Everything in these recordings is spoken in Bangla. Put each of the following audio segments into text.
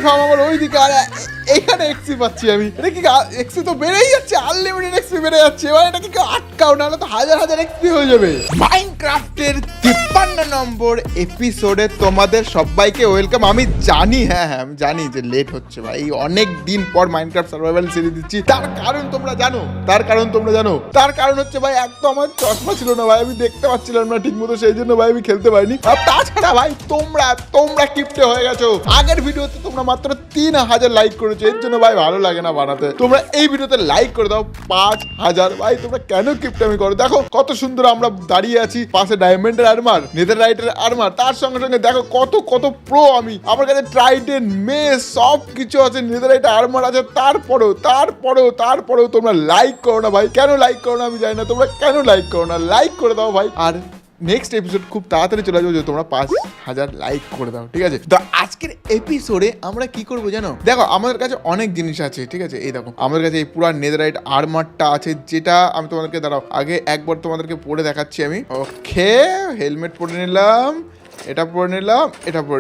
ফার্ম আমার ওইদিকে, আর এইখানে এক্সপি পাচ্ছি আমি। এটা কি এক্সপি তো বেড়েই যাচ্ছে, আনলিমিটেড এক্সপি বেড়ে যাচ্ছে। এবার এটা কি আটকাও, নাহলে তো হাজার হাজার এক্সপি হয়ে যাবে। মাইনক্রাফটের 53 নম্বর এপিসোডে তোমাদের সবাইকে ওয়েলকাম। আমি জানি, হ্যাঁ আমি জানি যে লেট হচ্ছে ভাই, অনেক দিন পর মাইনক্রাফট সার্ভাইভাল সিরিজ দিচ্ছি। তার কারণ তোমরা জানো, তার কারণ হচ্ছে ভাই একদম আমার চশমা ছিল না ভাই, আমি দেখতে পাচ্ছিলাম না ঠিক মতো, সেই জন্য ভাই আমি খেলতে পারিনি। আর তাছাড়া ভাই তোমরা কিপটে হয়ে গেছো। আগের ভিডিওতে তোমরা মাত্র 3000 লাইক করেছো, এর জন্য ভাই ভালো লাগে না বানাতে। তোমরা এই ভিডিওতে লাইক করে দাও 5000। ভাই তোমরা কেন কিপটামি করো? দেখো কত সুন্দর আমরা দাঁড়িয়ে আছি, পাশে ডায়মন্ডের আর্মার, নেদাররাইটের আর্মার, তার সঙ্গে সঙ্গে দেখো কত প্রো আমি। আমার কাছে ট্রাইডেন্ট, মেস সব কিছু আছে, নেদাররাইটের আর্মার আছে। তারপরেও তোমরা লাইক করো না ভাই। কেন লাইক করো না আমি জানি না, তোমরা কেন লাইক করো না? লাইক করে দাও ভাই। আর নেক্সট এপিসোড খুব তাড়াতাড়ি চলে যাবে, তোমরা 5000 লাইক করে দাও, ঠিক আছে? তো আজকের এপিসোডে আমরা কি করবো জানো? দেখো আমাদের কাছে অনেক জিনিস আছে, ঠিক আছে? এই দেখো আমাদের কাছে এই পুরো নেদাররাইট আর্মারটা আছে, যেটা আমি তোমাদেরকে দাঁড়াও আগে একবার তোমাদেরকে পরে দেখাচ্ছি আমি। ওকে, হেলমেট পরে নিলাম, এটা পরে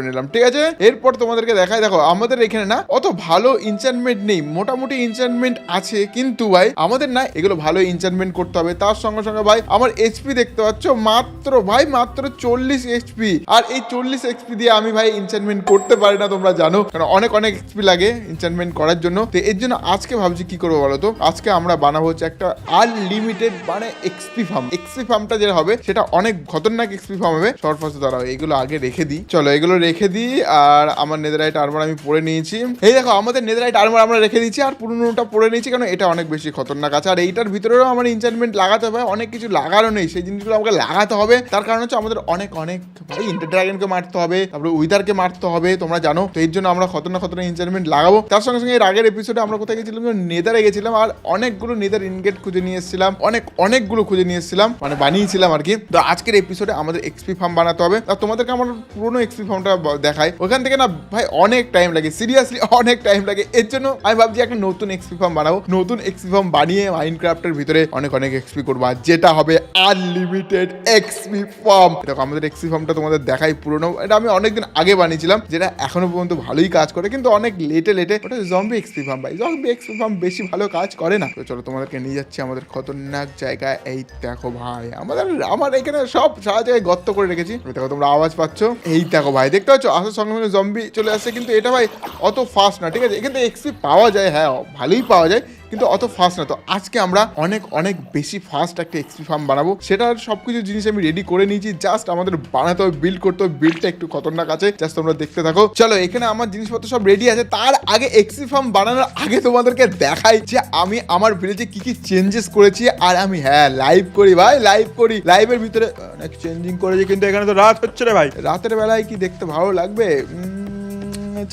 নিলাম, ঠিক আছে? এরপর তোমাদেরকে দেখাই, দেখো আমাদের এখানে না অত ভালো এনচ্যান্টমেন্ট নেই, মোটামুটি এনচ্যান্টমেন্ট আছে, কিন্তু ভাই আমাদের না এগুলো ভালো এনচ্যান্টমেন্ট করতে হবে। তার সঙ্গে সঙ্গে ভাই আমার এইচপি দেখতে পাচ্ছ মাত্র 40 এইচপি, আর এই 40 এইচপি দিয়ে আমি ভাই এনচ্যান্টমেন্ট করতে পারি না, তোমরা জানো, কারণ অনেক এইচপি লাগে এনচ্যান্টমেন্ট করার জন্য। তো এর জন্য আজকে ভাবছি কি করবো বলো তো? আজকে আমরা বানাবো হচ্ছে একটা আনলিমিটেড মানে এক্সপি ফার্মটা যেটা হবে সেটা অনেক খতরনাক এক্সপি ফার্ম হবে। শর্ট ফার্স্টে দাঁড়াও, এগুলো আগে রেখে দিই, চলো এগুলো রেখে দিই। আর আমার নেদাররাইট আর্মার আমি পরে নিয়েছি। এই দেখো আমাদের নেদাররাইট আর্মার আমরা রেখে দিচ্ছি, আর পুরোনোটা পরে নিয়েছি, কারণ এটা অনেক বেশি খতরনাক আছে। আর এইটার ভিতরেও আমার এনচ্যান্টমেন্ট লাগাতে হবে, অনেক কিছু লাগানো নেই, সেই জিনিসগুলো আমাকে লাগাতে হবে। তার কারণ হচ্ছে আমাদের অনেক ভাই ইন্টার ড্রাগনকে মারতে হবে, তারপরে উইদারকে মারতে হবে, তোমরা জানো। তো এর জন্য আমরা খতরনাক এনচ্যান্টমেন্ট লাগাবো। তার সঙ্গে সঙ্গে এর আগের এপিসোডে আমরা কোথায় গেছিলাম? নেদারে গেছিলাম, আর অনেকগুলো নেদার ইনগেট খুঁজে নিয়ে এসেছিলাম, অনেকগুলো খুঁজে নিয়ে এসেছিলাম, মানে বানিয়েছিলাম আর কি। তো আজকের এপিসোডে আমাদের এক্সপি ফার্ম বানাতে হবে। আর তোমাদেরকে আমার পুরোনো এক্সপি ফার্মটা দেখাই, ওখান থেকে না ভাই অনেক টাইম লাগে, সিরিয়াসলি অনেক টাইম লাগে। এর জন্য আমি ভাবছি একটা নতুন এক্সপি ফার্ম বানাবো, নতুন এক্সপি ফার্ম বানিয়ে মাইনক্রাফটের ভিতরে অনেক এক্সপি করবো, আর যেটা হবে আনলিমিটেড এক্সপি ফার্ম। দেখো আমাদের এক্সপি ফার্মটা তোমাদের দেখাই পুরোনো, এটা আমি অনেকদিন আগে বানিয়েছিলাম, যেটা এখনো পর্যন্ত ভালোই কাজ করে, কিন্তু অনেক লেটে ওটা জম্বি এক্সপি ফার্ম। ভাই জম্বি এক্সপি ফার্ম বেশি ভালো কাজ করে না। তো চলো তোমাদেরকে নিয়ে যাচ্ছি আমাদের খতরনাক জায়গায়। এই দেখো ভাই আমার এখানে সব সারা জায়গায় গর্ত করে রেখেছি। দেখো তোমরা আওয়াজ পাচ্ছ, এই দেখো ভাই দেখতে পাচ্ছ, আসার সঙ্গে সঙ্গে জম্বি চলে আসছে, কিন্তু এটা ভাই অত ফাস্ট না, ঠিক আছে? এখান থেকে এক্সপি পাওয়া যায়, হ্যাঁ ভালোই পাওয়া যায়, কিন্তু অত ফাস্ট না। তো আজকে আমরা অনেক বেশি ফাস্ট একটা এক্সপি ফার্ম বানাবো, সেটার সবকিছু জিনিস আমি রেডি করে নিয়েছি, জাস্ট আমাদের বানাতে হবে, বিল্ড করতে হবে। বিল্ডটা একটু খতরনাক আছে, জাস্ট তোমরা দেখতে থাকো। চলো এখানে আমার জিনিসপত্র সব রেডি আছে। তার আগে এক্সপি ফার্ম বানানোর আগে তোমাদেরকে দেখাই যে আমি আমার ভিলেজে কি চেঞ্জেস করেছি। আর আমি লাইভ করি ভাই, লাইভের ভিতরে অনেক চেঞ্জিং করেছি, কিন্তু এখানে তো রাত হচ্ছে রে ভাই, রাতের বেলায় কি দেখতে ভালো লাগবে?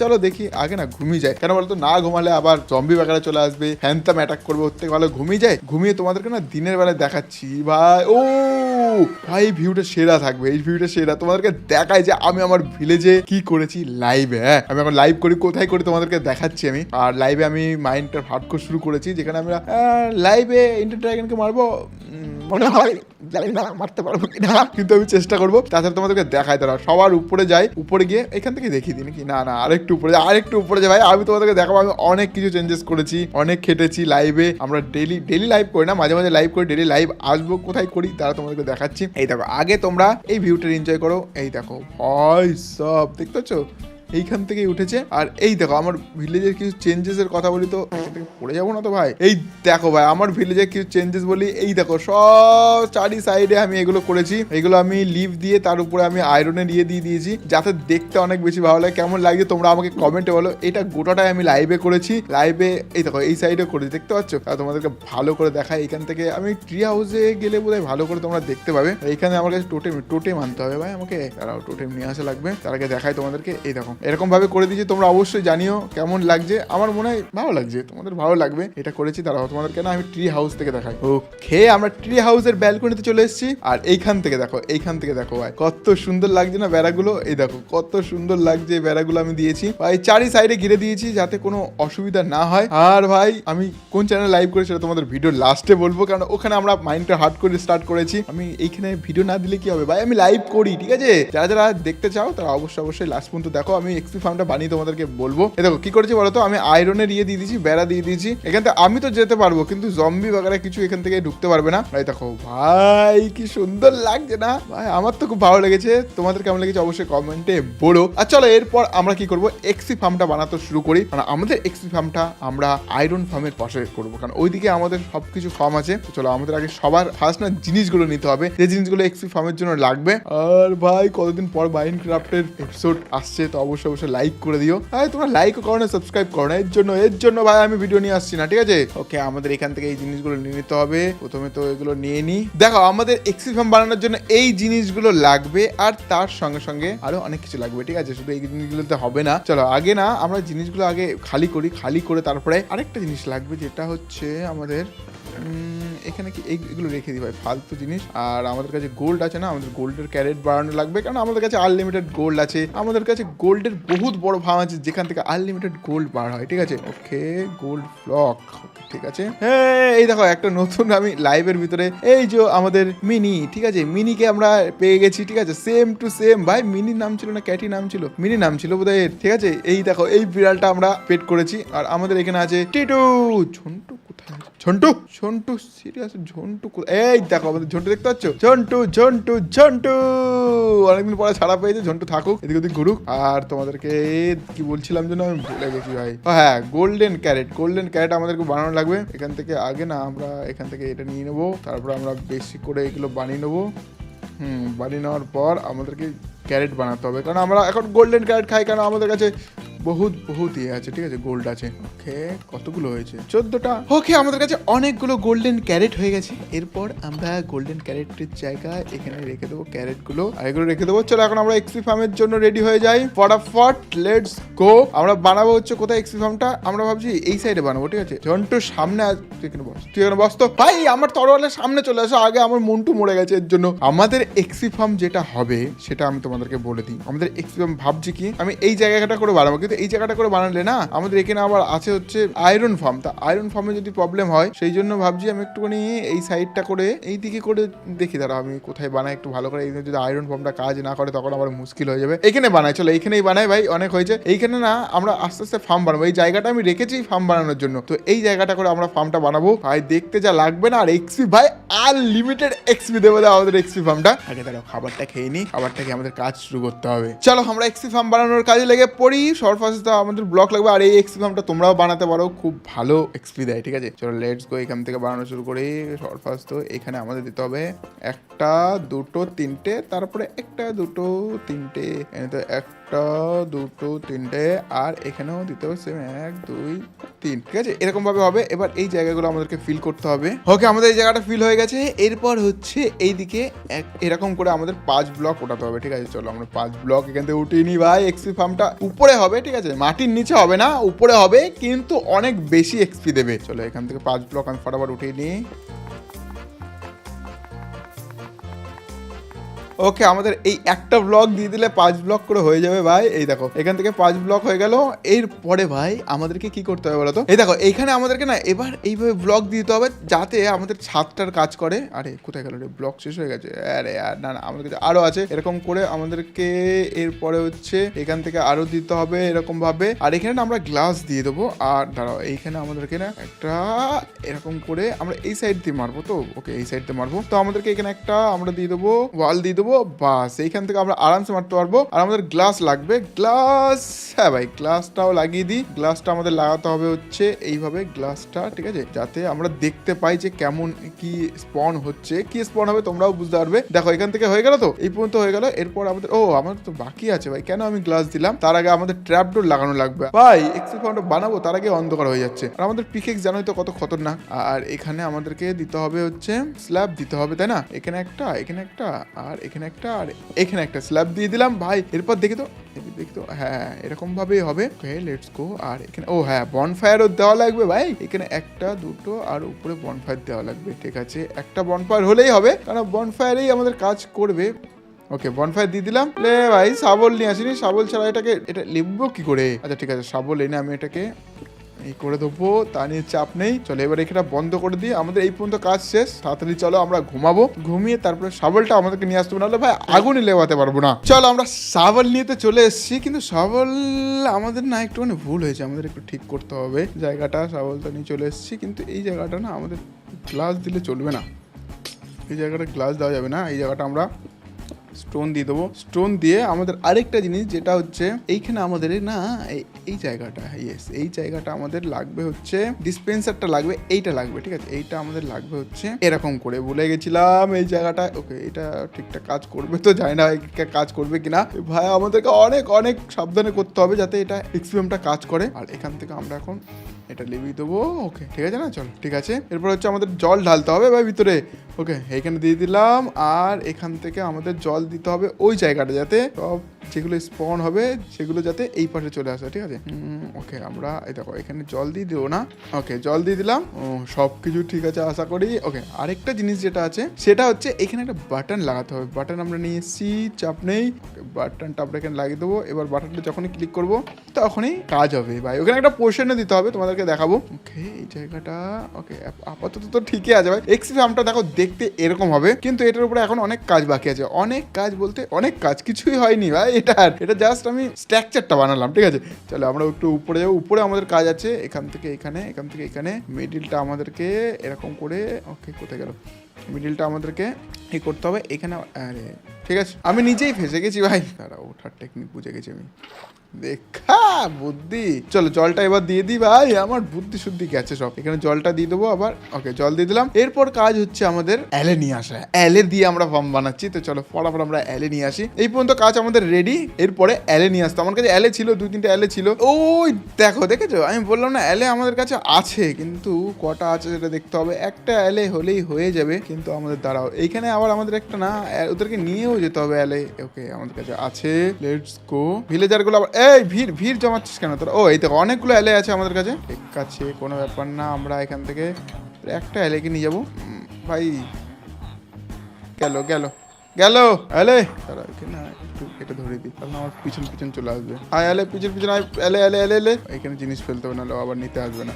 চলো দেখি, আগে না ঘুমিয়ে যায়, কেন বলতো? না ঘুমালে আবার জম্বি বাগারে চলে আসবে, হ্যান্ডতাম অ্যাটাক করবে, ওর থেকে ভালো ঘুমিয়ে যায়। ঘুমিয়ে তোমাদেরকে না দিনের বেলায় দেখাচ্ছি ভাই। ও ভাই ভিউটা সেরা থাকবে, এই ভিউটা সেরা। তোমাদেরকে দেখাই যে আমি আমার ভিলেজে কি করেছি লাইভে। আমি এখন লাইভ করি, কোথায় করি তোমাদেরকে দেখাচ্ছি আমি। আর লাইভে আমি মাইনক্রাফট হার্ডকোর শুরু করেছি, যেখানে আমরা লাইভে ইন্টার ড্রাগনকে মারবো, মনে হয় জানি না মারতে পারবো কিনা, কিন্তু আমি চেষ্টা করবো। তাছাড়া তোমাদেরকে দেখাই, তারা সবার উপরে যায়, উপরে গিয়ে এখান থেকে দেখিয়ে দিই নাকি? না আরেকটু উপরে যায় ভাই। আমি তোমাদেরকে দেখাবো আমি অনেক কিছু চেঞ্জেস করেছি, অনেক খেটেছি লাইভে। আমরা ডেলি লাইভ করি না, মাঝে মাঝে লাইভ করি, ডেলি লাইভ আসবো, কোথায় করি তারা তোমাদেরকে দেখাচ্ছি। এই দেখো আগে তোমরা এই ভিউটা এনজয় করো। এই দেখো ভাই সব দেখতে পাচ্ছ, এইখান থেকেই উঠেছে। আর এই দেখো আমার ভিলেজের কিছু চেঞ্জেস এর কথা বলি, তো পড়ে যাবো না তো ভাই? এই দেখো ভাই আমার ভিলেজের কিছু চেঞ্জেস বলি, এই দেখো সব চারি সাইডে আমি এগুলো করেছি। এগুলো আমি লিভ দিয়ে তার উপরে আমি আয়রনের দিয়ে দিয়েছি, যাতে দেখতে অনেক বেশি ভালো লাগে। কেমন লাগছে তোমরা আমাকে কমেন্টে বলো। এটা গোটাটাই আমি লাইভে করেছি, লাইভে এই দেখো এই সাইডে করেছি, দেখতে পাচ্ছ? তোমাদেরকে ভালো করে দেখাই। এখান থেকে আমি ট্রি হাউসে গেলে বোধহয় ভালো করে তোমরা দেখতে পাবে। এখানে আমার কাছে টোটেম আনতে হবে ভাই, আমাকে তারাও টোটেম নিয়ে আসা লাগবে। তার আগে দেখাই তোমাদেরকে, এই দেখো এরকম ভাবে করে দিয়েছি। তোমরা অবশ্যই জানিও কেমন লাগছে, আমার মনে হয় ভালো লাগছে, তোমাদের ভালো লাগবে। এটা করেছি, তারাও তোমাদেরকে না আমি ট্রি হাউস থেকে দেখাই। ওকে, আমরা ট্রি হাউসের ব্যালকনিতে চলে এসেছি। আর এইখান থেকে দেখো ভাই কত সুন্দর লাগছে না বেড়াগুলো। এই দেখো কত সুন্দর লাগছে বেড়াগুলো আমি দিয়েছি ভাই, চারি সাইডে ঘিরে দিয়েছি যাতে কোনো অসুবিধা না হয়। আর ভাই আমি কোন চ্যানেলে লাইভ করি সেটা তোমাদের ভিডিও লাস্টে বলবো, কারণ ওখানে আমরা মাইনক্রাফট হার্ডকোর স্টার্ট করেছি। আমি এইখানে ভিডিও না দিলে কি হবে ভাই, আমি লাইভ করি, ঠিক আছে? যারা দেখতে চাও তারা অবশ্যই লাস্ট পর্যন্ত দেখো। আমি আমি এক্সপি ফার্মটা বানিয়ে তোমাদেরকে বলবো। দেখো কি করেছি বলতো, আমি আয়রনের দিয়ে দিয়েছি, বেড়া দিয়ে দিয়েছি। এখান থেকে আমি তো যেতে পারবো, কিন্তু জম্বি বাগারে কিছু এখান থেকে ঢুকতে পারবে না। ভাই দেখো ভাই কি সুন্দর লাগছে না ভাই, আমার তো খুব ভালো লেগেছে। তোমাদের কেমন লেগেছে অবশ্যই কমেন্টে বলো। আর চলো এরপর আমরা কি করবো, এক্সপি ফার্মটা বানাতে শুরু করি। কারণ আমাদের এক্সপি ফার্মটা আমরা আয়রন ফার্মের পাশে করবো, কারণ ওইদিকে আমাদের সবকিছু ফার্ম আছে। চলো আমাদের আগে সবার ফার্স্ট না জিনিসগুলো নিতে হবে, যে জিনিসগুলো এক্সপি ফার্মের জন্য লাগবে। আর ভাই কতদিন পর মাইনক্রাফটের এপিসোড আসছে, তো অবশ্যই লাইক করে দিও। ভাই তোমরা লাইকও করো না, সাবস্ক্রাইব করো না, এর জন্য ভাই আমি ভিডিও নিয়ে আসছি না, ঠিক আছে? ওকে, আমাদের এখান থেকে এই জিনিসগুলো নিয়ে নিতে হবে। প্রথমে তো এগুলো নিয়ে নিই। দেখো আমাদের এক্সপি ফার্ম বানানোর জন্য এই জিনিসগুলো লাগবে, আর তার সঙ্গে সঙ্গে আরো অনেক কিছু লাগবে, ঠিক আছে? শুধু এই জিনিসগুলোতে হবে না। চলো আগে না আমরা জিনিসগুলো আগে খালি করি, খালি করে তারপরে আরেকটা জিনিস লাগবে, যেটা হচ্ছে আমাদের এখানে কি এইগুলো রেখে দিই ভাই, ফালতু জিনিস। আর আমাদের কাছে গোল্ড আছে না, আমাদের গোল্ডের ক্যারেট বাড়ানো লাগবে, কারণ আমাদের কাছে আনলিমিটেড গোল্ড আছে। আমাদের কাছে গোল্ডের বহুত বড় ফার্ম আছে, যেখান থেকে আনলিমিটেড গোল্ড বার হয়, ঠিক আছে? ওকে, গোল্ড ব্লক, ঠিক আছে। হ্যাঁ এই দেখো একটা নতুন আমি লাইভের ভিতরে এই যে আমাদের মিনি, ঠিক আছে? মিনিকে আমরা পেয়ে গেছি, ঠিক আছে? সেম টু সেম ভাই, মিনির নাম ছিল না ক্যাটি নাম ছিল, মিনি নাম ছিল বোধহয়, ঠিক আছে? এই দেখো এই বিড়ালটা আমরা পেট করেছি। আর আমাদের এখানে আছে টিটু। ঝন্টু কোথায়? ঝন্টু সিরিয়াস, ঝন্টু এই দেখো আমাদের ঝন্টু দেখতে পাচ্ছ? ঝন্টু অনেকদিন পরে ছাড়া পেয়েছে। ঝন্টু থাকুক, এদিক ওদিক ঘুরুক। আর তোমাদেরকে কি বলছিলাম যেন আমি ভুলে গেছি ভাই। হ্যাঁ, গোল্ডেন ক্যারেট আমাদেরকে বানানো লাগবে। এখান থেকে আগে না আমরা এখান থেকে এটা নিয়ে নেবো, তারপর আমরা বেশি করে এগুলো বানিয়ে নেবো। বানিয়ে নেওয়ার পর আমাদেরকে ক্যারেট বানাতে হবে, কারণ আমরা এখন গোল্ডেন ক্যারেট খাই, কারণ আমাদের কাছে বহুত ইয়ে আছে, ঠিক আছে? গোল্ড আছে। ওকে, কতগুলো হয়েছে? 14টা। ওকে, আমাদের কাছে অনেকগুলো গোল্ডেন ক্যারেট হয়ে গেছে। এরপর আমরা গোল্ডেন ক্যারেটের জায়গায় এখানে রেখে দেবো ক্যারেটগুলো, আর এগুলো রেখে দেবো। চলো এখন আমরা এক্সপি ফার্মের জন্য রেডি হয়ে যাই ফটাফট, লেটস গো। আমরা বানাবো হচ্ছে কোথায় এক্সপি ফার্মটা? আমরা ভাবছি এই সাইডে বানাবো, ঠিক আছে? ঝন্টুর সামনে তুই এখানে বস, তুই এখানে বস তো ভাই। আমার তরোয়ালের সামনে চলে আসো, আগে আমার মন্টু মরে গেছে। এর জন্য আমাদের এক্সপি ফার্ম যেটা হবে সেটা আমি তোমাদেরকে বলে দিই। আমাদের এক্সপি ফার্ম ভাবছি কি, আমি এই জায়গাটা করে বানাবো, কিন্তু এই জায়গাটা করে বানালে না আমাদের এখানে আবার আছে হচ্ছে আয়রন ফার্ম। তা আয়রন ফার্মে যদি প্রবলেম হয়, সেই জন্য ভাবছি আমি একটুখানি এই সাইডটা করে এই দিকে করে দেখি, দাঁড়া আমি কোথায় বানাই একটু ভালো করে। যদি আয়রন ফার্মটা কাজ না করে তখন আবার মুশকিল হয়ে যাবে। এখানে বানাই, চলো এইখানেই বানাই ভাই, অনেক হয়েছে। এইখানে না আমরা আস্তে আস্তে ফার্ম বানাবো। এই জায়গাটা আমি রেখেছি ফার্ম বানানোর জন্য, তো এই জায়গাটা করে আমরা ফার্মটা বানাবো ভাই। দেখতে যা লাগবে না, আর এক্সপি ভাই আনলিমিটেড এক্সপি দেবো আমাদের এক্সপি ফার্মটা। আগে দাঁড়াও খাবারটা খেয়ে নিই, খাবারটা খেয়ে আমাদের কাজ শুরু করতে হবে। চলো আমরা এক্সপি ফার্ম বানানোর কাজে লেগে পড়ি। সরফাসটা আমাদের ব্লক লাগবে, আর এই এক্সপি ফার্মটা তোমরাও বানাতে পারো, খুব ভালো এক্সপি দেয়, ঠিক আছে? চলো লেটস গো, এখান থেকে বানানো শুরু করি। সরফাস তো এখানে আমাদের দিতে হবে 1টা 2টো 3টে, তারপরে 1টা 2টো 3টে, এখানে তো 1টা 2টো 3টে, আর এখানেও দিতে হবে সেম 1 2 3, ঠিক আছে? এরকম ভাবে হবে। এবার এই জায়গাগুলো আমাদেরকে ফিল করতে হবে। ওকে, আমাদের এই জায়গাটা ফিল হয়ে গেছে। এরপর হচ্ছে এইদিকে এরকম করে আমাদের 5 ব্লক ওঠাতে হবে, ঠিক আছে? চলো আমরা 5 ব্লক এখান থেকে উঠিয়ে নিই ভাই। এক্সপি ফার্মটা উপরে হবে, ঠিক আছে? মাটির নিচে হবে না, উপরে হবে, কিন্তু অনেক বেশি এক্সপি দেবে। চলো এখান থেকে 5 ব্লক আমি ফটাফট উঠিয়ে নিই। ওকে, আমাদের এই একটা ব্লক দিয়ে দিলে 5 ব্লক করে হয়ে যাবে ভাই। এই দেখো এখান থেকে 5 ব্লক হয়ে গেল। এরপরে ভাই আমাদেরকে কি করতে হবে বলতো? এই দেখো এইখানে আমাদেরকে না এবার এইভাবে ব্লক দিতে হবে, যাতে আমাদের ছাদটার কাজ করে। আরে কোথায় গেল রে? ব্লক শেষ হয়ে গেছে। আরে না আমাদের কাছে আরো আছে। এরকম করে আমাদেরকে এরপরে হচ্ছে এখান থেকে আরো দিতে হবে এরকম ভাবে। আর এখানে না আমরা গ্লাস দিয়ে দেবো। আর দাঁড়াও, এইখানে আমাদেরকে না একটা এরকম করে আমরা এই সাইড দিয়ে মারবো। তো ওকে, এই সাইড দিয়ে মারবো। তো আমাদেরকে এখানে একটা আমরা দিয়ে দেবো, ওয়াল দিয়ে দেবো। বাস, এইখান থেকে আমরা আরামসে মারতে পারবো। আর আমাদের গ্লাস লাগবে, গ্লাস। হ্যাঁ ভাই, গ্লাসটাও লাগিয়ে দিই। গ্লাসটা আমাদের লাগাতে হবে হচ্ছে এইভাবে গ্লাসটা, ঠিক আছে? যাতে আমরা দেখতে পাই যে কেমন কি স্পন হচ্ছে, কি স্পন হবে তোমরাও বুঝতে পারবে। দেখো এখান থেকে হয়ে গেল, তো এই পর্যন্ত হয়ে গেল। এরপর আমাদের তো বাকি আছে ভাই। কেন আমি গ্লাস দিলাম? তার আগে আমাদের ট্র্যাপ ডোর লাগানো লাগবে ভাই। এক্সপি ফার্মটা বানাবো, তার আগে অন্ধকার হয়ে যাচ্ছে। আর আমাদের পিকেক্স জানোই তো কত খতরনাক। আর এখানে আমাদেরকে দিতে হবে হচ্ছে স্ল্যাব দিতে হবে, তাই না? এখানে একটা, এখানে একটা, আর এখানে একটা, আর এখানে একটা স্ল্যাব দিয়ে দিলাম ভাই। এরপর দেখি তো হ্যাঁ এরকম ভাবেই হবে। ওকে, লেটস গো। আর এখানে হ্যাঁ বনফায়ারও দেওয়া লাগবে ভাই। এখানে 1টা 2টো আর উপরে বনফায়ার দেওয়া লাগবে, ঠিক আছে? একটা বনফায়ার হলেই হবে, কারণ বনফায়ারেই আমাদের কাজ করবে। ওকে, বনফায়ার দিয়ে দিলাম। লে ভাই শাবল নিয়ে আসিনি, শাবল ছাড়া এটা লিখবো কি করে? আচ্ছা ঠিক আছে, শাবল এনে আমি এটাকে এই করে দেবো, তা নিয়ে চাপ নেই। চলো এবার এখানে বন্ধ করে দিই, আমাদের এই পর্যন্ত কাজ শেষ। তাড়াতাড়ি চলো আমরা ঘুমাবো, ঘুমিয়ে তারপরে শাবলটা আমাদেরকে নিয়ে আসতে হবে, নাহলে ভাই আগুনে লেবাতে পারবো না। চলো আমরা শাবল নিয়ে তো চলে এসেছি, কিন্তু শাবল আমাদের না একটুখানি ভুল হয়েছে, আমাদের একটু ঠিক করতে হবে জায়গাটা। শাবলটা নিয়ে চলে এসেছি, কিন্তু এই জায়গাটা না আমাদের গ্লাস দিলে চলবে না, এই জায়গাটা গ্লাস দেওয়া যাবে না, এই জায়গাটা আমরা স্টোন দিয়ে দেবো। স্টোন দিয়ে আমাদের আরেকটা জিনিস যেটা হচ্ছে এইখানে আমাদের না এই জায়গাটা, ইয়েস এই জায়গাটা আমাদের লাগবে হচ্ছে ডিসপেন্সারটা লাগবে, এইটা লাগবে, ঠিক আছে, এইটা আমাদের লাগবে হচ্ছে এরকম করে। ভুলে গেছিলাম এই জায়গাটা। ওকে, এটা ঠিকঠাক কাজ করবে তো, জানি না কাজ করবে কিনা ভাই, আমাদেরকে অনেক অনেক সাবধানে করতে হবে যাতে এটা এক্সপিএমটা কাজ করে। আর এখান থেকে আমরা এখন এটা লিভিয়ে দেবো। ওকে ঠিক আছে না, চলো ঠিক আছে। এরপর হচ্ছে আমাদের জল ঢালতে হবে ভাই ভিতরে। ওকে, এইখানে দিয়ে দিলাম, আর এখান থেকে আমাদের জল দিতে হবে ওই জায়গাটা, যাতে সব যেগুলো স্পন হবে সেগুলো যাতে এই পাশে চলে আসে, ঠিক আছে। ওকে, আমরা এই দেখো এখানে জল দিয়ে দেবো না। ওকে, জল দিয়ে দিলাম, সব কিছু ঠিক আছে আশা করি। ওকে, আরেকটা জিনিস যেটা আছে সেটা হচ্ছে এখানে একটা বাটন লাগাতে হবে। বাটন আমরা নিয়ে এসেছি, চাপ নেই, বাটনটা আমরা এখানে লাগিয়ে দেবো। এবার বাটনটা যখনই ক্লিক করবো তখনই কাজ হবে ভাই। ওখানে একটা পোর্শনে দিতে হবে, তোমাদেরকে দেখাবো। ওকে, এই জায়গাটা ওকে আপাতত তো ঠিকই আছে ভাই। এক্সপিএমটা দেখো দেখতে এরকম হবে, কিন্তু এটার উপরে এখন অনেক কাজ বাকি আছে। অনেক কাজ বলতে অনেক কাজ, কিছুই হয়নি ভাই এটা জাস্ট আমি স্ট্রাকচারটা বানালাম, ঠিক আছে। চলো আমরা একটু উপরে যাবো। উপরে আমাদের কাজ আছে এখান থেকে এখানে, এখান থেকে এখানে। মিডিলটা আমাদেরকে এরকম করে, ওকে কোথায় গেল মিডিলটা, আমাদেরকে এই করতে হবে এখানে। আরে ঠিক আছে, আমি নিজেই ফেসে গেছি ভাই, তারা ওঠার টেকনিক বুঝে গেছি আমি, দেখা বুদ্ধি। চলো জলটা এবার দিয়ে দিই ভাই, আমার বুদ্ধি শুদ্ধি গেছে সব। এখানে জলটা দিয়ে দেবো আবার। ওকে, জল দিয়ে দিলাম। এরপর কাজ হচ্ছে আমাদের এলে নিয়ে আসা, এলে দিয়ে আমরা ফার্ম বানাচ্ছি। তো চলো ফটাফট আমরা এলে নিয়ে আসি। এই পর্যন্ত কাজ আমাদের রেডি। এরপরে এলে নিয়ে আসতো, আমার কাছে এলে ছিল, 2-3টে এলে ছিল। ওই দেখো, দেখেছো আমি বললাম না এলে আমাদের কাছে আছে, কিন্তু কটা আছে সেটা দেখতে হবে। একটা এলে হলেই হয়ে যাবে, কিন্তু আমাদের দাঁড়াও, এইখানে আবার আমাদের একটা না ওদেরকে নিয়েও যেতে হবে এলে। ওকে, আমাদের কাছে আছে, লেটস গো। ভিলেজার গুলো আবার এই ভিড় জমাচ্ছিস কেন তোরা? ও এই দেখো অনেকগুলো এলে আছে আমাদের কাছে, ঠিক আছে কোনো ব্যাপার না। আমরা এখান থেকে একটা এলেকে নিয়ে যাবো ভাই। গেল গেল গেল এলে, তারা এখানে একটু এটা ধরে দিই, কারণ আমার পিছন পিছন চলে আসবে। আয় এলে, পিছন পিছন আয়, এলে এলে এলে এলে। এখানে জিনিস ফেলতে হবে, নাহলে আবার নিতে আসবে না।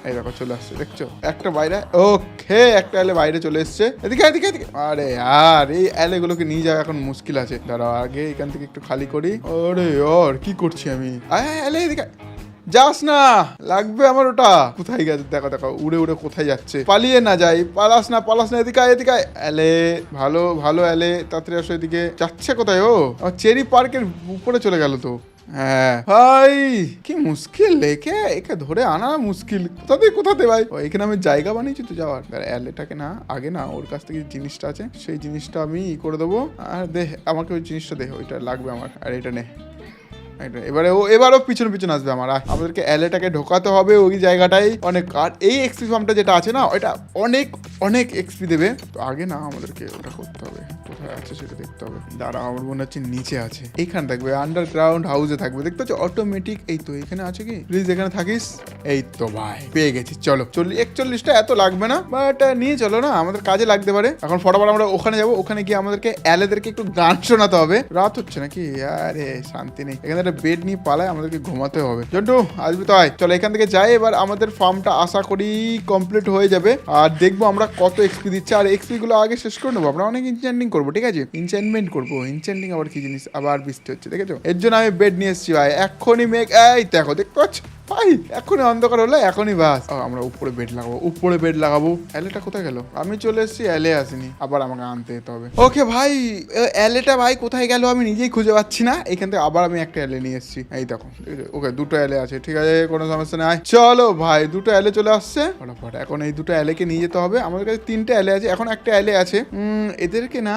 এই দেখো চলে আসছে, দেখছো একটা বাইরে। ওকে, একটা এলে বাইরে চলে এসছে। এদিকে এদিকে এদিকে। আরে আর এই এলেগুলোকে নিয়ে যাওয়া এখন মুশকিল আছে। দাঁড়াও আগে এখান থেকে একটু খালি করি। ওরে ওর কি করছি আমি? আয় এলে এদিকে যাস না, লাগবে আমার ওটা। কোথায় গেছে দেখো, দেখো উড়ে উড়ে কোথায় যাচ্ছে। পালিয়ে না যাই, পালাস না এদিকে এদিকে। এলে ভালো ভালো এলে, তাড়াতাড়ি আসো এদিকে। যাচ্ছে কোথায় ও? আমার চেরি পার্কের উপরে চলে গেল তো। হ্যাঁ ভাই, কি মুশকিল, একে ধরে আনা মুশকিল। কোথাতে ভাই? এখানে আমি জায়গা বানিয়েছি তো যাওয়ার। এলেটাকে না আগে না ওর কাছ থেকে জিনিসটা আছে, সেই জিনিসটা আমি করে দেবো। আর দে আমাকে ওই জিনিসটা দে, ওইটা লাগবে আমার। আর এটা নে, এবারও পিছনে আসবে আমার। আমাদেরকে এলেটাকে ঢোকাতে হবে ওই জায়গাটাই অনেক। আর এই এক্সপি ফার্মটা যেটা আছে না, ওইটা অনেক অনেক এক্সপি দেবে। তো আগে না আমাদেরকে ওটা করতে হবে, কোথায় আছে সেটা দেখতে হবে। দাঁড়া, আমার মনে হচ্ছে নিচে আছে, এইখানে থাকবে, আন্ডারগ্রাউন্ড হাউসে থাকবে, দেখতে হচ্ছে অটোমেটিক। এই তো এখানে আছে কি, প্লিজ এখানে থাকিস। এই তো ভাই পেয়ে গেছি। চলো 41টা এত লাগবে না, বাট নিয়ে চলো না, আমাদের কাজে লাগতে পারে। এখন ফটাফট আমরা ওখানে যাবো, ওখানে গিয়ে আমাদেরকে এলেদেরকে একটু গান শোনাতে হবে। রাত হচ্ছে নাকি, আরে শান্তি নেই। এখানে বেড নিয়ে পালায়, আমাদেরকে ঘুমাতে হবে। জন্টু আসবি তো? আয় চলো এখান থেকে যাই। এবার আমাদের ফার্মটা আশা করি কমপ্লিট হয়ে যাবে, আর দেখবো আমরা কত এক্সপি দিচ্ছে। আর এক্সপি গুলো আগে শেষ করে নেবো, আমরা অনেক ইনচ্যান্টিং করবো, ঠিক আছে। ইনচ্যান্টমেন্ট করবো। ইনচ্যান্টিং আবার কি জিনিস? আবার বৃষ্টি হচ্ছে, দেখেছো? এর জন্য আমি বেড নিয়ে এসেছি ভাই। এক্ষুনি মেঘ, এই দেখো দেখতে পাচ্ছ ভাই, এখনই অন্ধকার হলো, এখনই বাস। আমরা উপরে বেড লাগাবো। এলেটা কোথায় গেল? আমি চলে এসেছি, এলে আসিনি, আবার আমাকে আনতে যেতে হবে। ওকে ভাই, এলেটা ভাই কোথায় গেল আমি নিজেই খুঁজে পাচ্ছি না। এখান থেকে আবার আমি একটা এলে নিয়ে এসেছি, এই দেখো। ওকে, 2টো এলে আছে, ঠিক আছে, কোনো সমস্যা নেই। চলো ভাই, 2টো এলে চলে আসছে ফটাফট। এখন এই 2টো এলেকে নিয়ে যেতে হবে। আমাদের কাছে 3টে এলে আছে, এখন একটা এলে আছে। এদেরকে না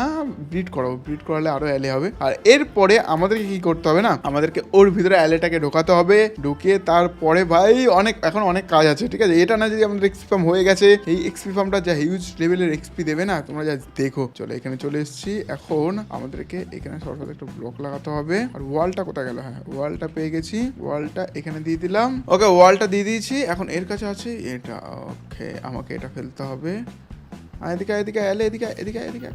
ব্রিড করাবো, ব্রিড করালে আরো এলে হবে। আর এরপরে আমাদেরকে কি করতে হবে না, আমাদেরকে ওর ভিতরে এলেটাকে ঢোকাতে হবে। ঢুকিয়ে তারপরে ভাই এখন অনেক কাজ আছে, ঠিক আছে। এটা না যদি আমাদের এক্সপি ফার্ম হয়ে গেছে, এই এক্সপি ফার্মটা যা হিউজ লেভেলের এক্সপি দেবে না, তোমরা যা দেখো। চলো এখানে চলে এসেছি। এখন আমাদেরকে এখানে সরকার একটা ব্লক লাগাতে হবে। আর ওয়ালটা কোথায় গেল? হ্যাঁ, ওয়ালটা পেয়ে গেছি, ওয়ালটা এখানে দিয়ে দিলাম। ওকে, ওয়ালটা দিয়ে দিয়েছি। এখন এর কাছে আছে এটা। ওকে, আমাকে এটা ফেলতে হবে। এদিকে এদিকে এলে, এদিকে এদিকে এদিকে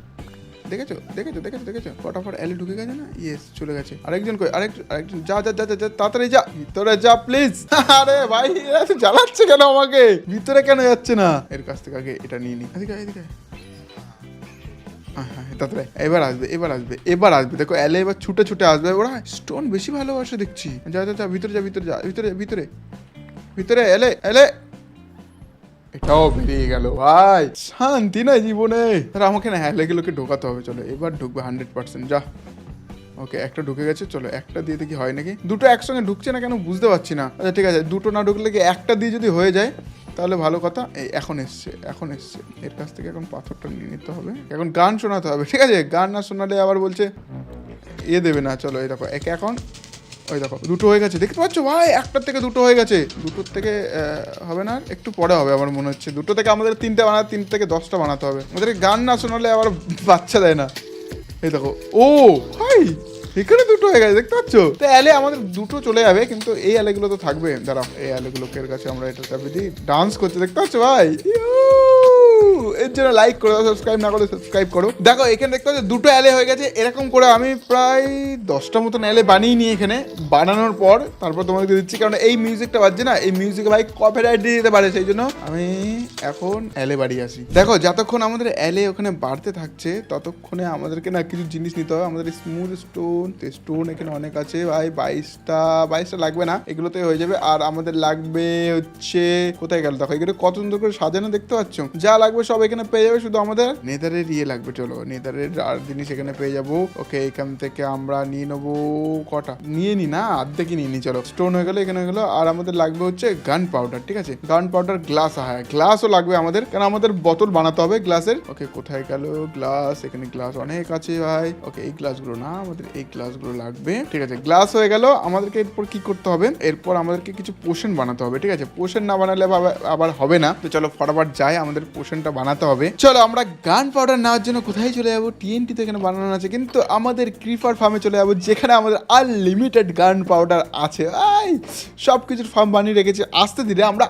দেখেছো দেখেছো দেখেছো দেখেছো ফটাফট এলে ঢুকে গেছে না? ইয়েস, চলে গেছে। আরেকজন কই? আরেকজন যা যা যা যা তাড়াতাড়ি যা, ভিতরে যা প্লিজ। আরে ভাই এরা তো জ্বালাচ্ছে কেন আমাকে, ভিতরে কেন যাচ্ছে না? এর কাছ থেকে আগে এটা নিয়ে নি। এদিকে এদিকে, এবার আসবে এবার আসবে এবার আসবে। দেখো এলে এবার ছুটে ছুটে আসবে। ওরা স্টোন বেশি ভালোবাসে দেখছি। যা যা যা ভিতরে যা, ভিতরে যা, ভিতরে ভিতরে ভিতরে এলে এলে। এটাও বেরিয়ে গেল ভাই, শান্তি না জীবনে। তারা আমাকে না এলেগুলোকে ঢোকাতে হবে। চলো এবার ঢুকবে 100%। যা, ওকে একটা ঢুকে গেছে। চলো একটা দিয়ে দেখি হয় নাকি। দুটো একসঙ্গে ঢুকছে না কেন বুঝতে পারছি না। আচ্ছা ঠিক আছে, দুটো না ঢুকলে কি একটা দিয়ে যদি হয়ে যায় তাহলে ভালো কথা। এই এখন এসছে এখন এসছে। এর কাছ থেকে এখন পাথরটা নিয়ে নিতে হবে, এখন গান শোনাতে হবে। ঠিক আছে, গান না শোনালে আবার বলছে দেবে না। চলো এই দেখো একে এখন, ওই দেখো দুটো হয়ে গেছে, দেখতে পাচ্ছ ভাই? একটার থেকে দুটো হয়ে গেছে। দুটোর থেকে হবে না, একটু পরে হবে আমার মনে হচ্ছে। দুটো থেকে আমাদের 3টে বানাতে, 3 থেকে 10টা বানাতে হবে। আমাদের গান না শোনালে আবার বাচ্চা দেয় না। এই দেখো, ও ভাই এখানে দুটো হয়ে গেছে, দেখতে পাচ্ছ? তো এলে আমাদের দুটো চলে যাবে, কিন্তু এই এলেগুলো তো থাকবে। দাঁড়াও, এই এলেগুলোকে এর কাছে আমরা এটা চাপি দিই। ডান্স করছে, দেখতে পাচ্ছ ভাই? এর জন্য লাইক করো, সাবস্ক্রাইব না করলে সাবস্ক্রাইব করো। দেখো এখানে দেখতে পাচ্ছ দুটো এলে হয়ে গেছে। এরকম করে আমি প্রায় 10টা মতন এলে বানিয়ে নিই। এখানে বানানোর পর তারপর তোমাদেরকে দিচ্ছি, কারণ এই মিউজিকটা বাজছে না, এই মিউজিকে ভাই কপিরাইট দিয়ে দিতে পারে। সেই জন্য আমি এখন এলে বাড়িয়ে আসি। দেখো যতক্ষণ আমাদের এলে ওখানে বাড়তে থাকছে ততক্ষণে আমাদেরকে না কিছু জিনিস নিতে হবে। আমাদের স্মুথ স্টোন এখানে অনেক আছে ভাই। 22টা লাগবে না, এগুলোতে হয়ে যাবে। আর আমাদের লাগবে হচ্ছে, কোথায় গেল দেখো, এগুলো কত সুন্দর করে সাজানো, দেখতে পাচ্ছ? যা লাগবে সব এখানে পেয়ে যাবে, শুধু আমাদের নেদারের লাগবে। চলো নেদারের আর জিনিস এখানে পেয়ে যাবো। ওকে, এখান থেকে আমরা নিয়ে নেবো কটা, নিয়ে নি না অর্ধেকই নিয়ে নি। চলো স্টোন হয়ে গেলো, এখানে হয়ে গেলো। আর আমাদের লাগবে হচ্ছে গান পাউডার। ঠিক আছে, গান পাউডার, গ্লাস, হ্যাঁ গ্লাসও লাগবে আমাদের, কারণ আমাদের বোতল বানাতে হবে গ্লাসের। ওকে কোথায় গেল গ্লাস? এখানে গ্লাস অনেক আছে ভাই। ওকে এই গ্লাসগুলো না, আমাদের এই গ্লাসগুলো লাগবে। ঠিক আছে, গ্লাস হয়ে গেল। আমাদেরকে এরপর কি করতে হবে? এরপর আমাদেরকে কিছু পোশন বানাতে হবে। ঠিক আছে, পোশন না বানালে আবার হবে না। তো চলো ফটাফট যাই, আমাদের পোশনটা বানাতে হবে। চলো আমরা গান পাউডার নেওয়ার জন্য কোথায় চলে যাবো? টিএনটি তো এখানে বানানো আছে, কিন্তু আমাদের ক্রিপার ফার্মে চলে যাবো, যেখানে আমাদের আনলিমিটেড গান পাউডার আছে। সব কিছুর ফার্ম বানিয়ে রেখেছি। আসতে দিলে আমরা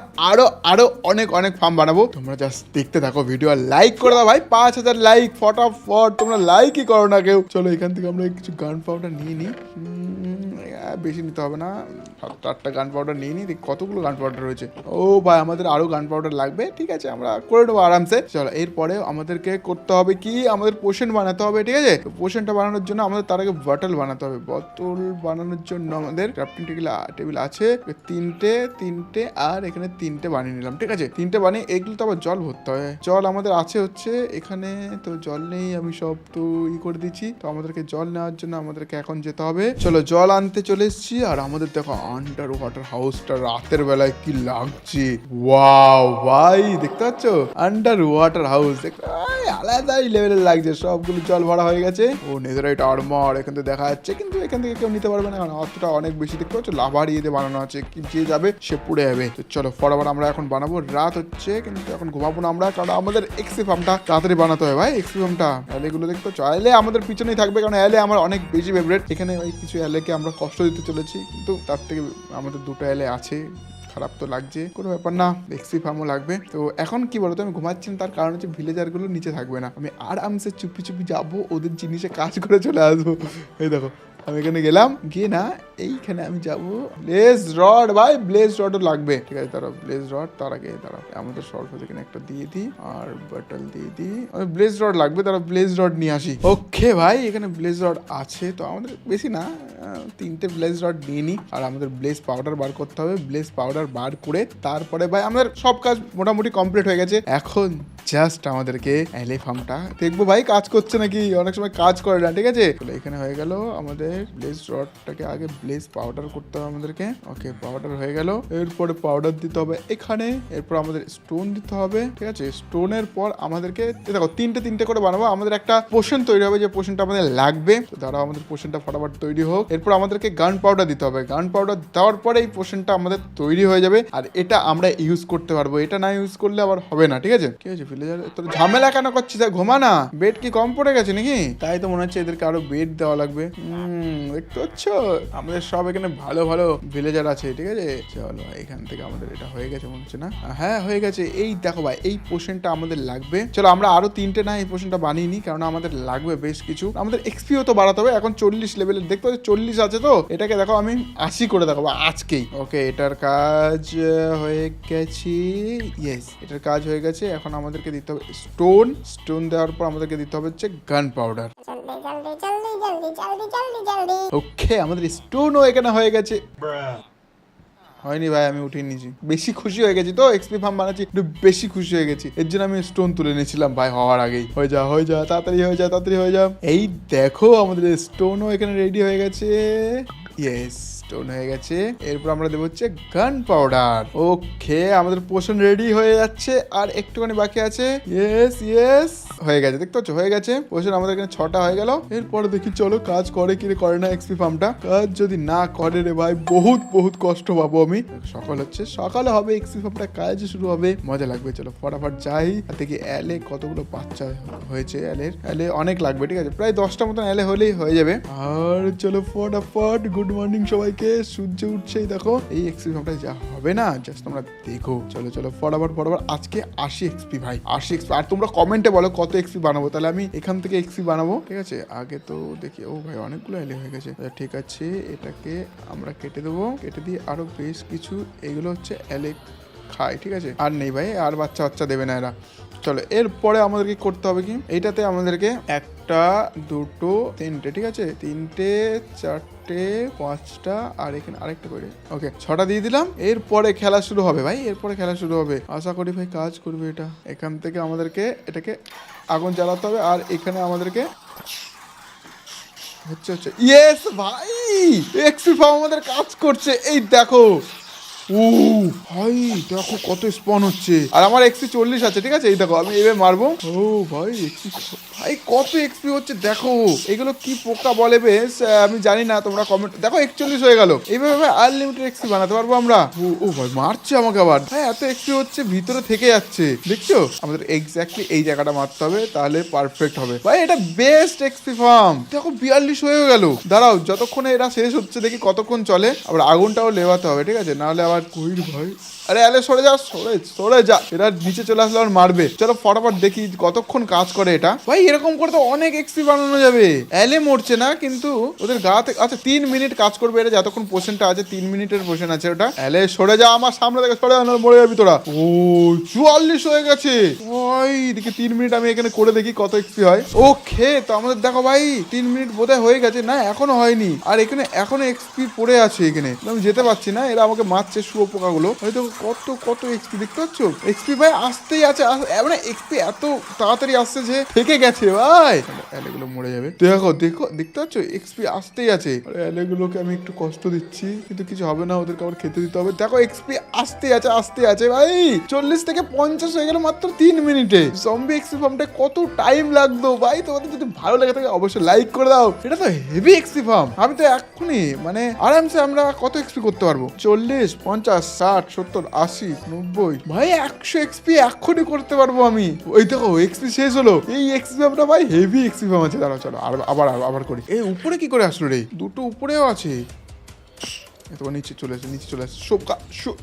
আরো অনেক ফার্ম বানাবো। তোমরা জাস্ট দেখতে থাকো ভিডিও, আর লাইক করে দাও ভাই। 5000 লাইক ফটাফট, তোমরা লাইকই করো না কেউ। চলো এখান থেকে আমরা কিছু গান পাউডার নিয়ে নিই। বেশি নিতে হবে না, 7-8টা গান পাউডার নিয়ে নিই। কতগুলো গান পাউডার রয়েছে। ও ভাই আমাদের আরো গান পাউডার লাগবে। ঠিক আছে, আমরা করে নেবো আরামসে। চলো এরপরে আমাদেরকে করতে হবে কি, আমাদের পোশন বানাতে হবে। ঠিক আছে, পোশনটা বানানোর জন্য আমাদের তার আগে বটল বানাতে হবে। বোতল বানানোর জন্য আমাদের ক্রাফটিং টেবিল আছে 3টে, আর এখানে 3টে বানিয়ে নিলাম। ঠিক আছে, 3টে বানিয়ে এগুলো তো আবার জল ভরতে হবে। জল আমাদের আছে হচ্ছে এখানে, তো জল নেই, আমি সব তো করে দিচ্ছি। তো আমাদেরকে জল নেওয়ার জন্য আমাদেরকে এখন যেতে হবে। চলো জল আনতে চলে এসেছি। আর আমাদের দেখো আন্ডার ওয়াটার হাউসটা রাতের বেলায় কি লাগছে। ওয়াও ভাই দেখতে পাচ্ছ, আন্ডার ওয়াটার হাউস আলাদাই লেভেলের লাগছে। সবগুলো জল ভরা হয়ে গেছে। ও নেদারাইট আর্মর এখান থেকে দেখা যাচ্ছে, কিন্তু এখান থেকে কেউ নিতে পারবে না, কারণ অতটা অনেক বেশি দেখতে পাচ্ছ লাভার ইয়েতে বানানো আছে। কি যে যাবে সে পুড়ে যাবে। তো চলো ফটাফট আমরা এখন বানাবো। রাত হচ্ছে, কিন্তু এখন ঘুমাবো না আমরা, কারণ আমাদের এক্সি ফার্মটা তাড়াতাড়ি বানাতে হয় ভাই। এক্সি ফার্মটা এলেগুলো দেখতে পাচ্ছ, এলে আমাদের পিছনেই থাকবে, কারণ এলে আমার অনেক বেশি ফেভারিট। এখানে ওই কিছু এলেকে আমরা কষ্ট দিতে চলেছি, কিন্তু তার থেকে আমাদের দুটো এলে আছে। খারাপ তো লাগছে, কোনো ব্যাপার না, এক্সি ফার্মও লাগবে। তো এখন কি বলতো, আমি ঘুমাচ্ছি না, তার কারণ হচ্ছে ভিলেজারগুলো নিচে থাকবে না। আমি আরামসে চুপি চুপি যাবো, ওদের জিনিসে কাজ করে চলে আসবো। এই দেখো আমি এখানে গেলাম, গিয়ে না এইখানে আমি যাবো। ব্লেজ রড ভাই, ব্লেজ রডও লাগবে। ঠিক আছে দাঁড়াও, ব্লেজ রড তার আগে দাঁড়াও, আমাদের সর্ফ এখানে একটা দিয়ে দিই, আর বাটল দিয়ে দিই। আমি ব্লেজ রড লাগবে, তারা ব্লেজ রড নিয়ে আসি। ওকে ভাই এখানে ব্লেজ রড আছে, তো আমাদের বেশি না 3টে ব্লেজ রড নিয়ে নিই। আর আমাদের ব্লেজ পাউডার বার করতে হবে। ব্লেজ পাউডার বার করে তারপরে ভাই আমাদের সব কাজ মোটামুটি কমপ্লিট হয়ে গেছে। এখন জাস্ট আমাদেরকে এলে ফার্মটা দেখবো ভাই কাজ করছে নাকি, অনেক সময় কাজ করে না। ঠিক আছে, এখানে হয়ে গেল আমাদের ব্লেজ রডটাকে আগে ব্লেজ পাউডার করতে হবে আমাদেরকে। ওকে পাউডার হয়ে গেল, এরপরে পাউডার দিতে হবে এখানে, এরপর আমাদের স্টোন দিতে হবে। ঠিক আছে, স্টোনের পর আমাদেরকে দেখো 3টে করে বানাবো। আমাদের একটা পোশন তৈরি হবে, যে পোশনটা আমাদের লাগবে। তো দাঁড়াও আমাদের পোশনটা ফটাফট তৈরি হোক। এরপর আমাদেরকে গান পাউডার দিতে হবে। গান পাউডার দেওয়ার পরে এই পোশনটা আমাদের তৈরি হয়ে যাবে, আর এটা আমরা ইউজ করতে পারবো। এটা না ইউজ করলে আবার হবে না। ঠিক আছে, ভিলেজার তোর ঝামেলা কেন করছিস? ঘুমা না, বেড কি কম পড়ে গেছে নাকি? তাই তো মনে হচ্ছে এদেরকে আরো বেড দেওয়া লাগবে। দেখতে পাচ্ছ আমাদের সব এখানে ভালো ভালো ভিলেজার আছে, ঠিক আছে। চলো এখান থেকে আমাদের এটা হয়ে গেছে মনে হচ্ছে না? হ্যাঁ হয়ে গেছে। এই দেখো ভাই এই পোশনটা আমাদের লাগবে। চলো আমরা আরো 3টে না এই পোশনটা বানিয়ে নিই, কারণ আমাদের লাগবে বেশ কিছু। আমাদের এক্সপিও তো বাড়াতে হবে। এখন 40 লেভেলের দেখতে পাচ্ছ 40 আছে, তো এটাকে দেখো আমি 80 করে দেখাবো আজকেই। ওকে এটার কাজ হয়ে গেছে। ইয়েস এটার কাজ হয়ে গেছে। এখন আমাদেরকে দিতে হবে স্টোন দেওয়ার পর আমাদেরকে দিতে হবে হচ্ছে গান পাউডার। ওকে আমাদের স্টোনও এখানে হয়ে গেছে। হয়নি ভাই, আমি উঠিয়ে নিয়েছি, বেশি খুশি হয়ে গেছি তো এক্সপি ফার্ম বানাচ্ছি, একটু বেশি খুশি হয়ে গেছি, এর জন্য আমি স্টোন তুলে নিয়েছিলাম ভাই হওয়ার আগেই। হয়ে যা তাড়াতাড়ি হয়ে যা। এই দেখো আমাদের স্টোনও এখানে রেডি হয়ে গেছে। ইয়েস স্টোন হয়ে গেছে। এরপর আমরা দেবো হচ্ছে গান পাউডার। ওকে আমাদের পোশন রেডি হয়ে যাচ্ছে, আর একটুখানি বাকি আছে। ইয়েস হয়ে গেছে, দেখতে পাচ্ছ হয়ে গেছে পোশন আমাদের এখানে 6টা হয়ে গেল। এরপর দেখি চলো কাজ করে কি করে না এক্সপি ফার্মটা। কাজ যদি না করে রে ভাই বহুত কষ্ট পাবো আমি। সকালে হবে এক্সপি ফার্মটা, কাজ শুরু হবে, মজা লাগবে। চলো ফটাফট যাই। আর দেখি এলে কতগুলো বাচ্চা হয়েছে। এলে অনেক লাগবে, ঠিক আছে প্রায় 10টা মতন এলে হলেই হয়ে যাবে। আর চলো ফটাফট গুড মর্নিং সবাইকে। সূর্য উঠছেই দেখো। এই এক্সপি ফার্মটা যা হবে না জাস্ট তোমরা দেখো। চলো ফটাফট আজকে 80 এক্সপি ভাই, 80 এক্সপি। আর তোমরা কমেন্টে বলো কত এক্সপি বানাবো, তাহলে আমি এখান থেকে এক্সপি বানাবো, ঠিক আছে। আগে তো দেখি ও ভাই অনেকগুলো এলে হয়ে গেছে। ঠিক আছে এটাকে আমরা কেটে দেবো, কেটে দিয়ে আরো বেশ কিছু এগুলো হচ্ছে এলে খাই, ঠিক আছে। আর নেই ভাই, আর বাচ্চা দেবে না এরা। চলো এরপরে আমাদেরকে করতে হবে কি, এইটাতে আমাদেরকে 1টা 2টো 3টে, ঠিক আছে 3টে 4টে 5টা আর এখানে আরেকটা করে। ওকে 6টা দিয়ে দিলাম। এরপরে খেলা শুরু হবে ভাই, আশা করি ভাই কাজ করবে এটা। এখান থেকে আমাদেরকে এটাকে আগুন জ্বালাতে হবে, আর এখানে আমাদেরকে হচ্ছে ইয়েস ভাই এক্সপি ফার্ম আমাদের কাজ করছে। এই দেখো ভাই দেখো কত স্পন হচ্ছে, আর আমার এক্সপি 40 আছে, ঠিক আছে। এই দেখো আমি এভাবে মারবো। ভাই ভাই কত এক্সপি হচ্ছে দেখো। এগুলো কি পোকা বলে বেশ আমি জানি না, তোমরা কমেন্ট দেখো। 41 হয়ে গেল। এইভাবে আনলিমিটেড এক্সপি বানাতে পারবো আমরা। ভাই মারছে আমাকে আবার। হ্যাঁ এত এক্সপি হচ্ছে ভিতরে থেকে যাচ্ছে, দেখছো। আমাদের এক্স্যাক্টলি এই জায়গাটা মারতে হবে, তাহলে পারফেক্ট হবে ভাই। এটা বেস্ট এক্সপি ফার্ম। দেখো 42 হয়ে গেল। দাঁড়াও যতক্ষণে এরা শেষ হচ্ছে দেখি কতক্ষণ চলে। আবার আগুনটাও লেবাতে হবে, ঠিক আছে, নাহলে আবার কইর ভাই। আরে সরে যা, এরা নিচে চলে আসলে আর মারবে। চলো ফটাফট দেখি কতক্ষণ কাজ করে এটা। ভাই এরকম করে তো অনেক এক্সপি বানানো যাবে। এলে মরছে না কিন্তু ওদের গা থেকে। আচ্ছা 3 মিনিট কাজ করবে এটা, যতক্ষণ পোশনটা আছে 3 মিনিটের পোশন আছে ওটা। এলে সরে যা, আমার সামনে থেকে সরে যা, মরে যাবি তোরা। 44 হয়ে গেছে ভাই। দেখি 3 মিনিট আমি এখানে করে দেখি কত এক্সপি হয়। ওকে তো আমাদের দেখো ভাই 3 মিনিট বোধহয় হয়ে গেছে, না এখনো হয়নি। আর এখানে এখনো এক্সপি পড়ে আছে এখানে, আমি যেতে পারছি না। এরা আমাকে মারছে শুয়োপোকাগুলো। হয়তো কত এক্সপি দেখতে পাচ্ছ। এক্সপি ভাই আসতেই আছে, মানে এক্সপি এত তাড়াতাড়ি আসছে যে থেকে গেছে ভাই। এলেগুলো মরে যাবে। দেখো দেখতে পাচ্ছ এক্সপি আসতেই আছে। এলেগুলোকে আমি একটু কষ্ট দিচ্ছি, কিন্তু কিছু হবে না, ওদেরকে আবার খেতে দিতে হবে। দেখো এক্সপি আসতে আছে ভাই। 40 থেকে 50 হয়ে গেল মাত্র 3 মিনিটে। জম্বি এক্সপি ফার্মটা কত টাইম লাগতো ভাই। তোমাদের যদি ভালো লাগে থাকে অবশ্যই লাইক করে দাও। এটা তো হেভি এক্সপি ফার্ম। আমি তো এক্ষুনি মানে আরামসে আমরা কত এক্সপি করতে পারবো, 40 50 60 70 80 90 ভাই 100 এক্সপি এক্ষুনি করতে পারবো আমি। ওই দেখো এক্সপি শেষ হলো। এই এক্সপি ফার্মটা ভাই হেভি এক্সপি ফার্ম আছে। দাঁড়াও চলো আবার করি। এই উপরে কি করে আসলো রে? দুটো উপরেও আছে। তোমার নিচে চলে আসে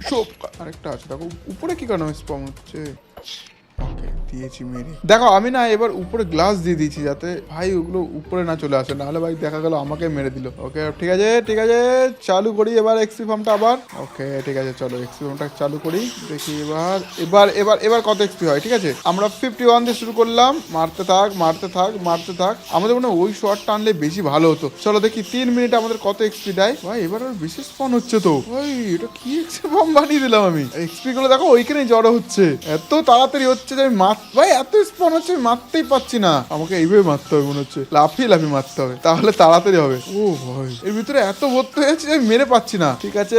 সব আরেকটা আছে। দেখো উপরে কি কারণে স্পন হচ্ছে। ওকে দিয়েছি মেরে। দেখো আমি না এবার উপরে গ্লাস দিয়ে দিয়েছি, যাতে ভাই ওগুলো উপরে না চলে আসে, নাহলে ভাই দেখা গেল আমাকে মেরে দিল। ওকে ঠিক আছে চালু করি এবার এক্সপি ফার্মটা আবার। ওকে ঠিক আছে চলো এক্সপি ফার্মটা চালু করি। দেখি এবার কত এক্সপি হয়। ঠিক আছে আমরা 51 দিয়ে শুরু করলাম। মারতে থাক। আমাদের মনে হয় ওই শটটা আনলে বেশি ভালো হতো। চলো দেখি 3 মিনিট আমাদের কত এক্সপি দেয়। ভাই এবার আর বেশি স্পন হচ্ছে তো। ভাই এটা কি এক্সপি ফার্ম বানিয়ে দিলাম আমি। এক্সপি গুলো দেখো ওইখানেই জড়ো হচ্ছে, এত তাড়াতাড়ি হচ্ছে যে আমি ভাই এত স্পন হচ্ছে আমি মারতেই পারছি না। আমাকে এইভাবে মারতে হবে মনে হচ্ছে, লাফিয়ে মারতে হবে, তাহলে তাড়াতাড়ি হবে। ও ভাই এর ভিতরে এত ভর্তি হয়ে যাচ্ছে আমি মেরে পাচ্ছি না। ঠিক আছে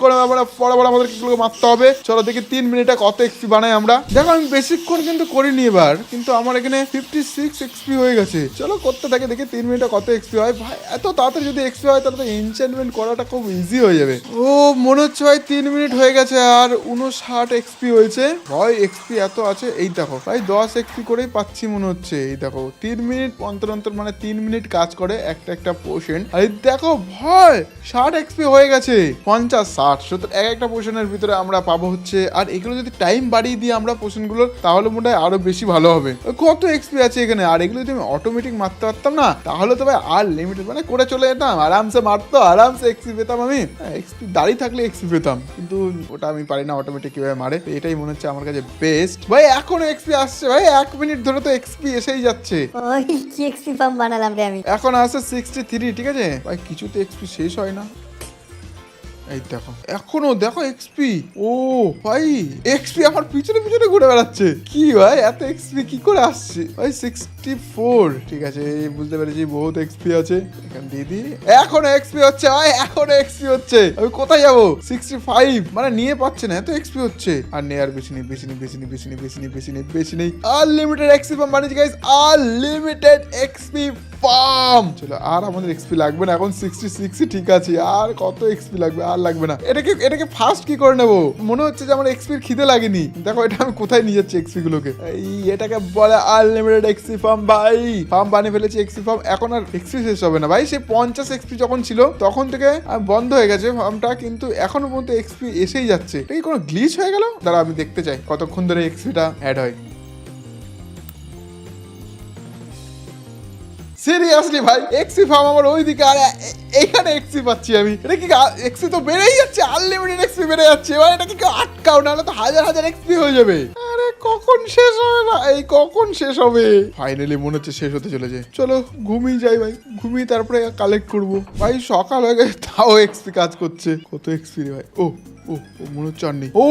করে আমরা বরাবর আমাদের কিগুলোকে মারতে হবে। চলো দেখি 3 মিনিটে কত এক্সপি বানাই আমরা। দেখো আমি বেশিক্ষণ কিন্তু করিনি এবার, কিন্তু আমার এখানে 56 এক্সপি হয়ে গেছে। চলো করতে থাকি, দেখি 3 মিনিটে কত এক্সপি হয়। ভাই এত তাড়াতাড়ি যদি এক্সপি হয় তাহলে তো এনচ্যান্টমেন্ট করাটা খুব ইজি হয়ে যাবে। ও মনে হচ্ছে ভাই 3 মিনিট হয়ে গেছে আর 59 এক্সপি হয়েছে। ভাই এক্সপি এত আছে এই দেখো ভাই 10 এক্সপি করেই পাচ্ছি মনে হচ্ছে। এই দেখো 3 মিনিট অন্তর অন্তর মানে 3 মিনিট কাজ করে একটা পোর্শন। আর দেখো ভাই 60 এক্সপি হয়ে গেছে, 50-60 সুতরাং একটা পোর্শনের ভিতরে আমরা পাবো হচ্ছে। আর এগুলো যদি টাইম বাড়িয়ে দিই আমরা পোর্শনগুলোর তাহলে মনে হয় আরো বেশি ভালো হবে। কত এক্সপি আছে এখানে, আর এগুলো যদি আমি অটোমেটিক মারতে পারতাম না তাহলে তো ভাই আর লিমিটেড মানে করে চলে যেতাম, আরামসে মারতো, আরামসে এক্সপি পেতাম। আমি এক্সপি দাঁড়িয়ে থাকলে এক্সপি পেতাম, কিন্তু ওটা আমি পারি না অটোমেটিক কিভাবে মারে। এটাই মনে হচ্ছে আমার কাছে বেস্ট। ভাই এখনো এক্সপি আসছে ভাই, 1 মিনিট ধরে তো এক্সপি এসেই যাচ্ছে। ওই কি এক্সপি ফার্ম বানালাম রে আমি। এখন আছে 63, ঠিক আছে ভাই, কিছুতে এক্সপি শেষ হয় না। এই দেখো এখনো দেখো এক্সপি, ও ভাই এক্সপি আমার পিছনে পিছনে ঘুরে বেড়াচ্ছে। কি ভাই এত এক্সপি কি করে আসছে ভাই? 64, ঠিক আছে বুঝতে পেরেছি বহুত এক্সপি আছে। এখান দিয়ে দিই, এখনো এক্সপি হচ্ছে ভাই, এখনো এক্সপি হচ্ছে। আমি কোথায় যাবো? 65 মানে নিয়ে পাচ্ছে না, এত এক্সপি হচ্ছে। আর নেই, আর বেশি নেই, বেশি নেই, বেশি নেই, বেশি নেই, বেশি নেই, বেশি নেই, বেশি নেই। আনলিমিটেড এক্সপি ফার্ম বানিয়েছি গাইস, আনলিমিটেড এক্সপি ফার্ম। চলো আর আমাদের এক্সপি লাগবে না, এখন 66 ঠিক আছে। আর কত এক্সপি লাগবে? আর লাগবে না। এটাকে ফার্স্ট কি করে নেবো? মনে হচ্ছে যে আমার এক্সপির খিদে লাগেনি। দেখো এটা আমি কোথায় নিয়ে যাচ্ছি এক্সপি গুলোকে। এটাকে বলে আনলিমিটেড এক্সপি ফার্ম। ভাই ফার্ম বানিয়ে ফেলেছি এক্সপি ফার্ম, এখন আর এক্সপি শেষ হবে না ভাই। সে 50 এক্সপি যখন ছিল তখন থেকে বন্ধ হয়ে গেছে ফার্মটা, কিন্তু এখনো পর্যন্ত এক্সপি এসেই যাচ্ছে। এটা কি কোনো গ্লিচ হয়ে গেল? দাঁড়া আমি দেখতে চাই কতক্ষণ ধরে এক্সপিটা অ্যাড হয়। সিরিয়াসলি ভাই এক্সপি ফার্ম আমার ওইদিকে, আর এখানে এক্সপি পাচ্ছি আমি। এটা কি এক্সপি তো বেড়েই যাচ্ছে, আনলিমিটেড এক্সপি বেড়ে যাচ্ছে। এবার এটা কি আটকাও, নাহলে তো হাজার হাজার এক্সপি হয়ে যাবে। আরে কখন শেষ হবে ভাই, কখন শেষ হবে? ফাইনালি মনে হচ্ছে শেষ হতে চলেছে। চলো ঘুমিয়ে যাই ভাই, ঘুমিয়ে তারপরে কালেক্ট করবো। ভাই সকাল হয়ে গেছে তাও এক্সপি কাজ করছে। কত এক্সপি রে ভাই? ও ও মনে হচ্ছে আর নেই। ও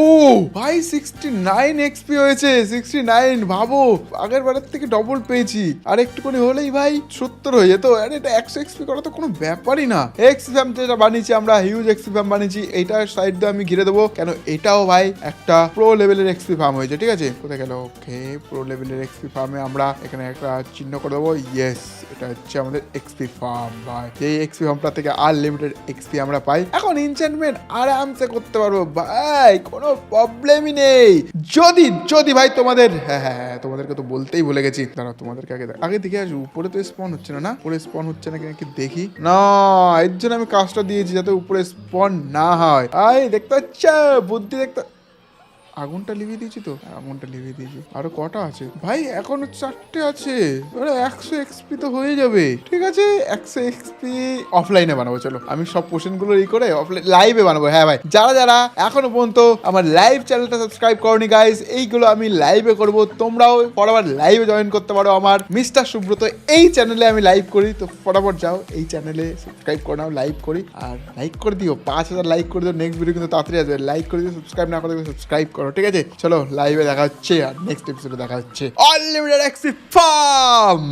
ভাই 69 এক্সপি হয়েছে, 69। ভাবো আগের বারের থেকে ডবল পেয়েছি, আর একটু করে হলেই ভাই 70 হয়ে যেত। আর এটা 100 এক্সপি করা তো কোনো ব্যাপারই না। এক্সপি ফার্ম যেটা বানিয়েছি আমরা, হিউজ এক্সপি ফার্ম বানিয়েছি, এইটার সাইড দিয়ে আমি ঘিরে দেবো, কেন এটাও ভাই একটা প্রো লেভেলের এক্সপি ফার্ম হয়েছে। ঠিক আছে কোথায় গেল? ওকে প্রো লেভেলের এক্সপি ফার্মে আমরা এখানে একটা চিহ্ন করে দেবো। ইয়েস, এটা হচ্ছে আমাদের এক্সপি ফার্ম। ভাই এই এক্সপি ফার্মটা থেকে আনলিমিটেড এক্সপি আমরা পাই। এখন এনচ্যান্টমেন্ট আরামসে করতে পারবো ভাই, কোনো প্রবলেমই নেই। যদি ভাই তোমাদের হ্যাঁ তোমাদেরকে তো বলতেই ভুলে গেছি, দাঁড়াও তোমাদেরকে আগে দেখে আসি। উপরে তো স্পন হচ্ছে না, উপরে স্পন হচ্ছে না নাকি দেখি না। এর জন্য আমি কাজটা দিয়েছি যাতে উপরে স্পন না হয়। দেখতে পাচ্ছ বুদ্ধি, দেখতে আগুনটা লিভিয়ে দিয়েছি তো, আগুনটা লিভিয়ে দিয়েছি। আরো কটা আছে ভাই? এখনো 4টে আছে। 100 এক্সপি তো হয়ে যাবে। ঠিক আছে 100 এক্সপি অফলাইনে বানাবো। চলো আমি সব পোর্শন গুলো করে অফলাইন লাইভে বানাবো। হ্যাঁ ভাই যারা এখনো পর্যন্ত আমার লাইভ চ্যানেলটা সাবস্ক্রাইব করনি গাইস, এইগুলো আমি লাইভে করব। তোমরাও ফটাফট লাইভে জয়েন করতে পারো। আমার মিস্টার সুব্রত এই চ্যানেলে আমি লাইভ করি, তো ফটাফট যাও এই চ্যানেলে সাবস্ক্রাইব করে নাও, লাইভ করি। আর লাইক করে দিও, 5000 লাইক করে দিও। নেক্সট ভিডিও কিন্তু তাড়াতাড়ি আসবে। লাইক করে দিও, সাবস্ক্রাইব না করে সাবস্ক্রাইব করো। ঠিক আছে চলো লাইভে দেখা হচ্ছে, আর নেক্সট এপিসোডে দেখা হচ্ছে আনলিমিটেড এক্সপি ফার্ম।